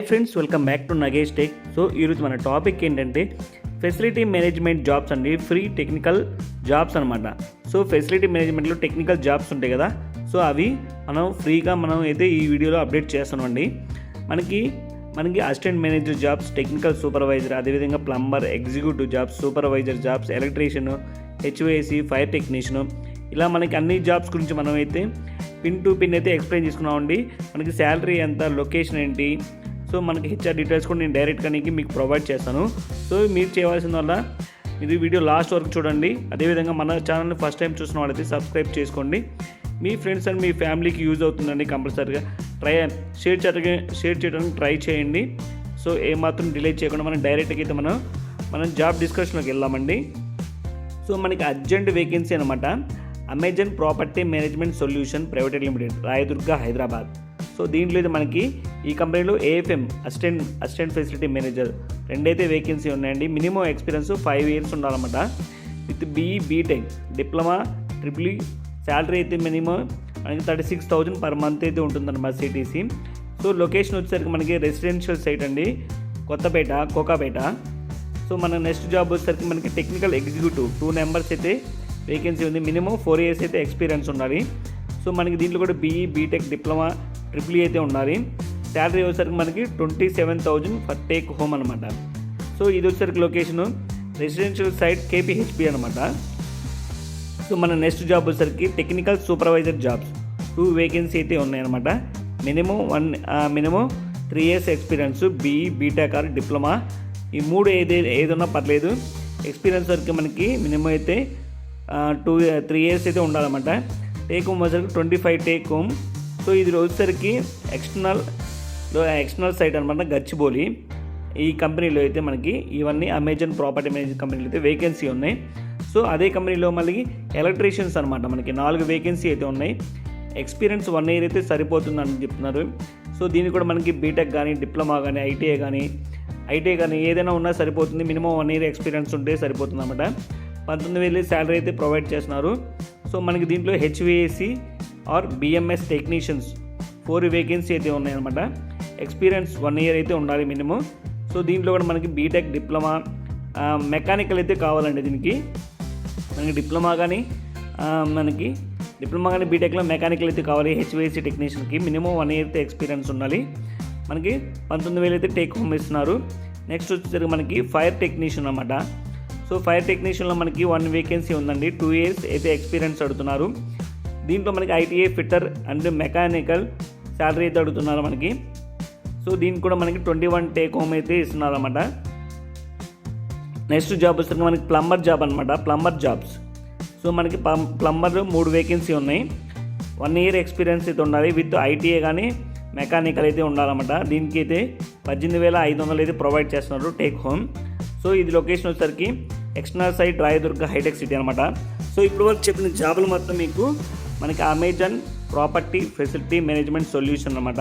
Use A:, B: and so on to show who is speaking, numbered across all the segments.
A: Friends, welcome back to Nagesh tech. So ఈరోజు మన topic ఏంటంటే ఫెసిలిటీ మేనేజ్మెంట్ జాబ్స్ అండి, ఫ్రీ టెక్నికల్ జాబ్స్ అనమాట. సో ఫెసిలిటీ మేనేజ్మెంట్లో టెక్నికల్ జాబ్స్ ఉంటాయి కదా, సో అవి మనం అయితే ఈ వీడియోలో అప్డేట్ చేస్తున్నామండి. మనకి assistant manager jobs, technical supervisor, అదేవిధంగా plumber, executive jobs, supervisor jobs, electrician, HVAC, fire technician, ఇలా మనకి అన్ని జాబ్స్ గురించి మనం అయితే పిన్ టు పిన్ అయితే ఎక్స్ప్లెయిన్ చేసుకున్నామండి. మనకి శాలరీ ఎంత, లొకేషన్ ఏంటి, సో మనకి హెచ్ఆర్ డీటెయిల్స్ కూడా నేను డైరెక్ట్గా మీకు ప్రొవైడ్ చేస్తాను. సో మీరు చేయవలసిన వల్ల ఇది వీడియో లాస్ట్ వరకు చూడండి. అదేవిధంగా మన ఛానల్ని ఫస్ట్ టైం చూసిన వాళ్ళైతే సబ్స్క్రైబ్ చేసుకోండి. మీ ఫ్రెండ్స్ అండ్ మీ ఫ్యామిలీకి యూజ్ అవుతుందండి. కంపల్సరీగా షేర్ చేయడానికి ట్రై చేయండి. సో ఏమాత్రం డిలే చేయకుండా మనం డైరెక్ట్గా అయితే మనం జాబ్ డిస్కషన్లోకి వెళ్దామండి. సో మనకి అర్జెంట్ వేకెన్సీ అనమాట. Amazon property management solution private limited, Rayadurg, Hyderabad. So దీంట్లో అయితే మనకి ఈ కంపెనీలో ఏఎఫ్ఎం అసిస్టెంట్ ఫెసిలిటీ మేనేజర్ రెండైతే వేకెన్సీ ఉన్నాయండి. మినిమం ఎక్స్పీరియన్స్ 5 years ఉండాలన్నమాట. With BTech, diploma, triple salary అయితే మినిమం మనకి 36,000 per month అయితే ఉంటుందన్నమాట సిటీసీ. సో లొకేషన్ వచ్చేసరికి మనకి రెసిడెన్షియల్ సైట్ అండి, కొత్తపేట, కోకాపేట. సో మన నెక్స్ట్ జాబ్ వచ్చేసరికి మనకి టెక్నికల్ ఎగ్జిక్యూటివ్ 2 members అయితే వేకెన్సీ ఉంది. మినిమం 4 years అయితే ఎక్స్పీరియన్స్ ఉండాలి. సో మనకి దీంట్లో కూడా బీటెక్, డిప్లొమా, ట్రిపుల్ అయితే ఉండాలి. శాలరీ వచ్చేసరికి మనకి 27,000 ఫర్ టేక్ హోమ్ అనమాట. సో ఇది వచ్చేసరికి లొకేషను రెసిడెన్షియల్ సైట్ కేపీహెచ్బి అనమాట. సో మన నెక్స్ట్ జాబ్ వచ్చేసరికి టెక్నికల్ సూపర్వైజర్ జాబ్స్ 2 వేకెన్సీ అయితే ఉన్నాయన్నమాట. Minimum 3 years experience, BTech or diploma, ఈ 3 ఏదన్నా పర్లేదు. ఎక్స్పీరియన్స్ వరకు మనకి మినిమం అయితే 3 years అయితే ఉండాలన్నమాట. టేక్ హోమ్ వచ్చేసరికి 25 టేక్ హోమ్. సో ఇది వచ్చేసరికి ఎక్స్టర్నల్ సైట్ అనమాట, గచ్చిబౌలి. ఈ కంపెనీలో అయితే మనకి ఇవన్నీ అమెజాన్ ప్రాపర్టీ మేనేజ్మెంట్ కంపెనీలో అయితే వేకెన్సీ ఉన్నాయి. సో అదే కంపెనీలో మళ్ళీ ఎలక్ట్రీషియన్స్ అనమాట, మనకి 4 వేకెన్సీ అయితే ఉన్నాయి. ఎక్స్పీరియన్స్ 1 year అయితే సరిపోతుందని చెప్తున్నారు. సో దీనికి కూడా మనకి బీటెక్ కానీ, డిప్లొమా కానీ, ఐటీఐ కానీ ఏదైనా ఉన్నా సరిపోతుంది. మినిమం 1 year ఎక్స్పీరియన్స్ ఉంటే సరిపోతుంది అనమాట. 19,000 శాలరీ అయితే ప్రొవైడ్ చేస్తున్నారు. సో మనకి దీంట్లో HVAC or BMS technicians 4 vacancy అయితే ఉన్నాయన్నమాట. ఎక్స్పీరియన్స్ 1 year అయితే ఉండాలి మినిమం. సో దీంట్లో కూడా మనకి బీటెక్, డిప్లొమా, మెకానికల్ అయితే కావాలండి. దీనికి మనకి డిప్లొమా కానీ బీటెక్లో మెకానికల్ అయితే కావాలి. హెచ్విఏసి టెక్నీషియన్కి మినిమం 1 year అయితే ఎక్స్పీరియన్స్ ఉండాలి. మనకి 19,000 అయితే టేక్ హోమ్ ఇస్తున్నారు. నెక్స్ట్ వచ్చేసరికి మనకి ఫైర్ టెక్నీషియన్ అనమాట. సో ఫైర్ టెక్నీషియన్లో మనకి 1 వేకెన్సీ ఉందండి. 2 years అయితే ఎక్స్పీరియన్స్ అడుగుతున్నారు. దీంట్లో మనకి ITI, fitter and mechanical salary అయితే అడుగుతున్నారు మనకి. సో దీనికి కూడా మనకి 21 టేక్ హోమ్ అయితే ఇస్తున్నారు అనమాట. నెక్స్ట్ జాబ్ వచ్చేసరికి మనకి ప్లంబర్ జాబ్ అనమాట, ప్లంబర్ జాబ్స్. సో మనకి ప్లంబర్ 3 వేకెన్సీ ఉన్నాయి. 1 year ఎక్స్పీరియన్స్ అయితే ఉండాలి. విత్ ఐటీఐ కానీ మెకానికల్ అయితే ఉండాలన్నమాట. దీనికి అయితే 18,500 అయితే ప్రొవైడ్ చేస్తున్నారు టేక్ హోమ్. సో ఇది లొకేషన్ వచ్చేసరికి ఎక్స్టర్నల్ సైట్, రాయదుర్గ, హైటెక్ సిటీ అనమాట. సో ఇప్పుడు వరకు చెప్పిన జాబులు మొత్తం మీకు మనకి Amazon property facility management solution అనమాట.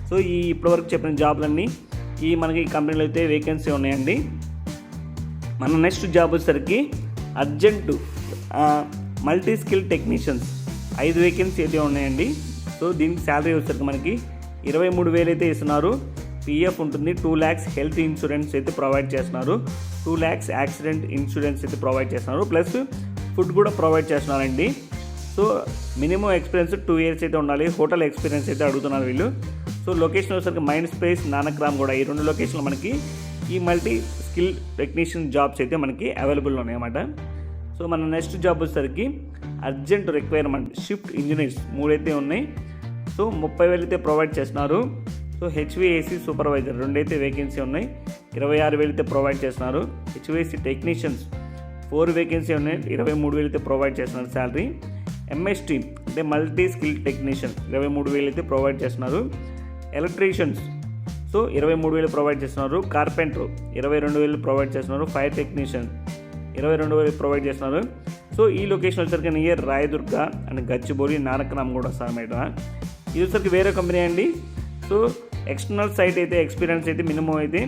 A: సో ఇప్పటివరకు చెప్పిన జాబులన్నీ మనకి ఈ కంపెనీలో అయితే వేకెన్సీ ఉన్నాయండి. మన నెక్స్ట్ జాబ్ వచ్చేసరికి urgent multi skill technicians 5 vacancy అయితే ఉన్నాయండి. సో దీనికి శాలరీ వచ్చేసరికి మనకి 23,000 అయితే ఇస్తున్నారు. పిఎఫ్ ఉంటుంది. 2 lakhs హెల్త్ ఇన్సూరెన్స్ అయితే ప్రొవైడ్ చేస్తున్నారు. 2 lakhs యాక్సిడెంట్ ఇన్సూరెన్స్ అయితే ప్రొవైడ్ చేస్తున్నారు. ప్లస్ ఫుడ్ కూడా ప్రొవైడ్ చేస్తున్నారండి. సో మినిమం ఎక్స్పీరియన్స్ 2 years అయితే ఉండాలి. హోటల్ ఎక్స్పీరియన్స్ అయితే అడుగుతున్నారు వీళ్ళు. సో లొకేషన్ వచ్చేసరికి మైండ్ స్పేస్, నానక్రామ్ కూడా, ఈ 2 లొకేషన్లు మనకి ఈ మల్టీ స్కిల్ టెక్నీషియన్ జాబ్స్ అయితే మనకి అవైలబుల్ ఉన్నాయన్నమాట. సో మన నెక్స్ట్ జాబ్ వచ్చేసరికి అర్జెంట్ రిక్వైర్మెంట్ షిఫ్ట్ ఇంజనీర్స్ 3 అయితే ఉన్నాయి. సో 30,000 అయితే ప్రొవైడ్ చేస్తున్నారు. సో హెచ్విఏసి సూపర్వైజర్ 2 అయితే వేకెన్సీ ఉన్నాయి. 26,000 అయితే ప్రొవైడ్ చేస్తున్నారు. హెచ్విఏసి టెక్నీషియన్స్ 4 వేకెన్సీ ఉన్నాయి. 23,000 అయితే ప్రొవైడ్ చేస్తున్నారు శాలరీ. ఎంఎస్టీ అంటే మల్టీ స్కిల్ టెక్నీషియన్ 23,000 అయితే ప్రొవైడ్ చేస్తున్నారు. ఎలక్ట్రీషియన్స్ సో 23,000 ప్రొవైడ్ చేస్తున్నారు. కార్పెంటర్ 22,000 ప్రొవైడ్ చేస్తున్నారు. ఫైర్ టెక్నీషియన్ 22,000 ప్రొవైడ్ చేస్తున్నారు. సో ఈ లొకేషన్ వచ్చేసరికి నియర్ రాయదుర్గ అండ్ గచ్చిబౌలి, నానక్రామ్ కూడా సామెట. ఇది వచ్చేసరికి వేరే కంపెనీ అండి. సో ఎక్స్టర్నల్ సైట్ అయితే ఎక్స్పీరియన్స్ అయితే మినిమం అయితే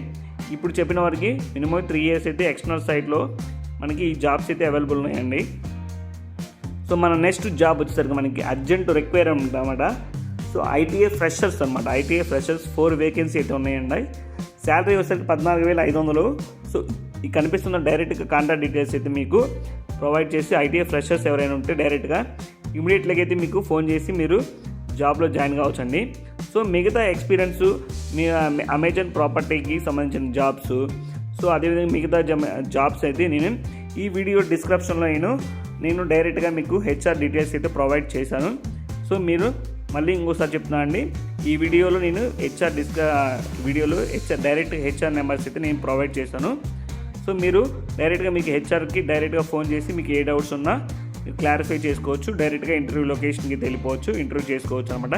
A: ఇప్పుడు చెప్పిన వారికి మినిమం 3 years అయితే ఎక్స్టర్నల్ సైట్లో మనకి ఈ జాబ్స్ అయితే అవైలబుల్ ఉన్నాయండి. సో మన నెక్స్ట్ జాబ్ వచ్చేసరికి మనకి అర్జెంట్ రిక్వైర్మెంట్ అనమాట. సో ఐటీఐ ఫ్రెషర్స్ అనమాట. ఐటీఐ ఫ్రెషర్స్ 4 వేకెన్సీ అయితే ఉన్నాయండి. శాలరీ వచ్చేసరికి 14,500. సో ఈ కనిపిస్తున్న డైరెక్ట్గా కాంటాక్ట్ డీటెయిల్స్ అయితే మీకు ప్రొవైడ్ చేసి ఐటీఐ ఫ్రెషర్స్ ఎవరైనా ఉంటే డైరెక్ట్గా ఇమీడియట్గా అయితే మీకు ఫోన్ చేసి మీరు జాబ్లో జాయిన్ కావచ్చండి. సో మిగతా ఎక్స్పీరియన్స్ మీ అమెజాన్ ప్రాపర్టీకి సంబంధించిన జాబ్స్, సో అదేవిధంగా మిగతా జాబ్స్ అయితే నేను ఈ వీడియో డిస్క్రిప్షన్లో నేను డైరెక్ట్గా మీకు హెచ్ఆర్ డీటెయిల్స్ అయితే ప్రొవైడ్ చేశాను. సో మీరు మళ్ళీ ఇంకోసారి చెప్తున్నా అండి, ఈ వీడియోలో నేను డైరెక్ట్ హెచ్ఆర్ నెంబర్స్ అయితే నేను ప్రొవైడ్ చేశాను. సో మీరు డైరెక్ట్గా మీకు హెచ్ఆర్కి డైరెక్ట్గా ఫోన్ చేసి మీకు ఏ డౌట్స్ ఉన్నా క్లారిఫై చేసుకోవచ్చు. డైరెక్ట్గా ఇంటర్వ్యూ లొకేషన్కి వెళ్ళిపోవచ్చు, ఇంటర్వ్యూ చేసుకోవచ్చు అనమాట.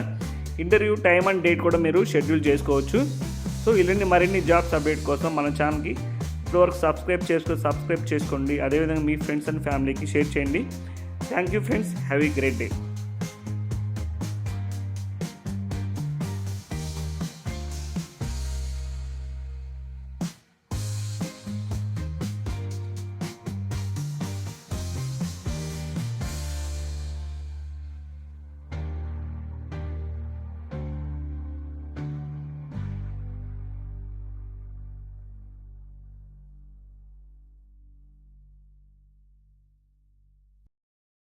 A: ఇంటర్వ్యూ టైం అండ్ డేట్ కూడా మీరు షెడ్యూల్ చేసుకోవచ్చు. సో ఇలాంటి మరిన్ని జాబ్స్ అప్డేట్ కోసం మన ఛానల్కి ఇప్పటివరకు సబ్స్క్రైబ్ చేసుకోండి. అదేవిధంగా మీ ఫ్రెండ్స్ అండ్ ఫ్యామిలీకి షేర్ చేయండి. Thank you friends, have a great day.